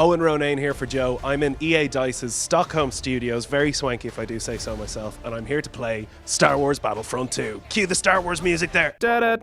Owen Ronayne here for Joe. I'm in EA Dice's Stockholm studios, very swanky if I do say so myself, and I'm here to play Star Wars Battlefront II. Cue the Star Wars music there. Star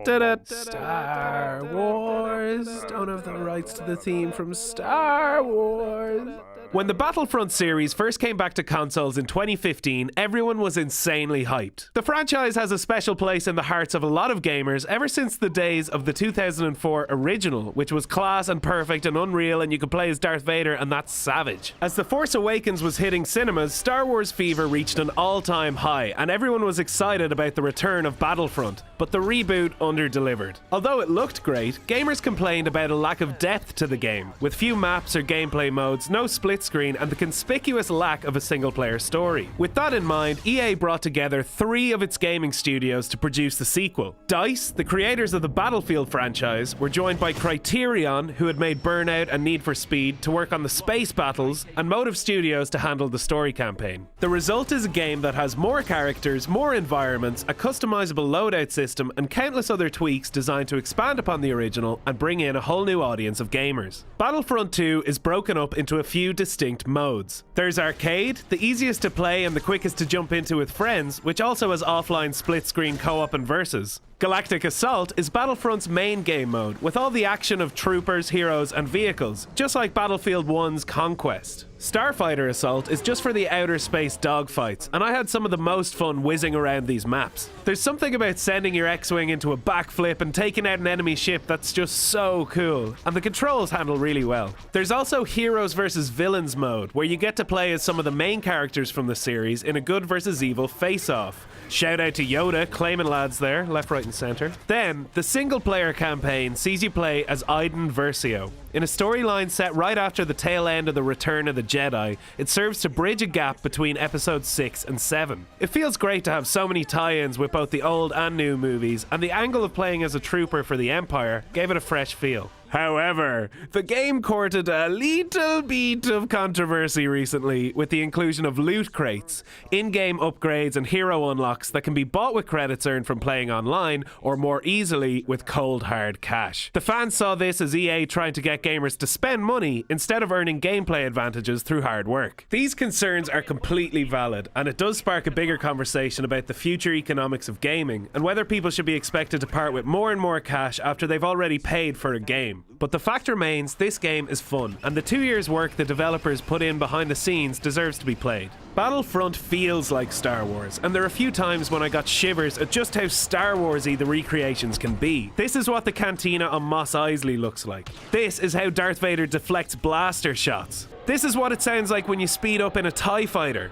Wars. Don't have the rights to the theme from Star Wars. When the Battlefront series first came back to consoles in 2015, everyone was insanely hyped. The franchise has a special place in the hearts of a lot of gamers ever since the days of the 2004 original, which was class and perfect and unreal, and you could play as Darth Vader, and that's savage. As The Force Awakens was hitting cinemas, Star Wars fever reached an all-time high, and everyone was excited about the return of Battlefront, but the reboot under-delivered. Although it looked great, gamers complained about a lack of depth to the game, with few maps or gameplay modes, no split screen, and the conspicuous lack of a single-player story. With that in mind, EA brought together 3 of its gaming studios to produce the sequel. DICE, the creators of the Battlefield franchise, were joined by Criterion, who had made Burnout and Need for Speed, to work on the space battles, and Motive Studios to handle the story campaign. The result is a game that has more characters, more environments, a customizable loadout system, and countless other tweaks designed to expand upon the original and bring in a whole new audience of gamers. Battlefront 2 is broken up into a few distinct modes. There's Arcade, the easiest to play and the quickest to jump into with friends, which also has offline split-screen co-op and versus. Galactic Assault is Battlefront's main game mode, with all the action of troopers, heroes, and vehicles, just like Battlefield 1's Conquest. Starfighter Assault is just for the outer space dogfights, and I had some of the most fun whizzing around these maps. There's something about sending your X-Wing into a backflip and taking out an enemy ship that's just so cool, and the controls handle really well. There's also Heroes vs Villains mode, where you get to play as some of the main characters from the series in a good versus evil face-off. Shout out to Yoda, claiming lads there, left, right and centre. Then, the single-player campaign sees you play as Iden Versio. In a storyline set right after the tail end of the Return of the Jedi, it serves to bridge a gap between episodes 6 and 7. It feels great to have so many tie-ins with both the old and new movies, and the angle of playing as a trooper for the Empire gave it a fresh feel. However, the game courted a little bit of controversy recently with the inclusion of loot crates, in-game upgrades and hero unlocks that can be bought with credits earned from playing online or more easily with cold hard cash. The fans saw this as EA trying to get gamers to spend money instead of earning gameplay advantages through hard work. These concerns are completely valid, and it does spark a bigger conversation about the future economics of gaming and whether people should be expected to part with more and more cash after they've already paid for a game. But the fact remains, this game is fun, and the 2 years' work the developers put in behind the scenes deserves to be played. Battlefront feels like Star Wars, and there are a few times when I got shivers at just how Star Wars-y the recreations can be. This is what the cantina on Mos Eisley looks like. This is how Darth Vader deflects blaster shots. This is what it sounds like when you speed up in a TIE fighter.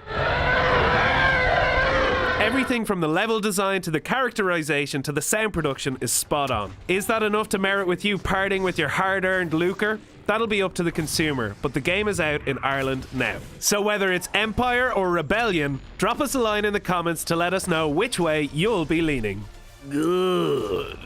Everything from the level design to the characterization to the sound production is spot on. Is that enough to merit with you parting with your hard-earned lucre? That'll be up to the consumer, but the game is out in Ireland now. So whether it's Empire or Rebellion, drop us a line in the comments to let us know which way you'll be leaning. Good.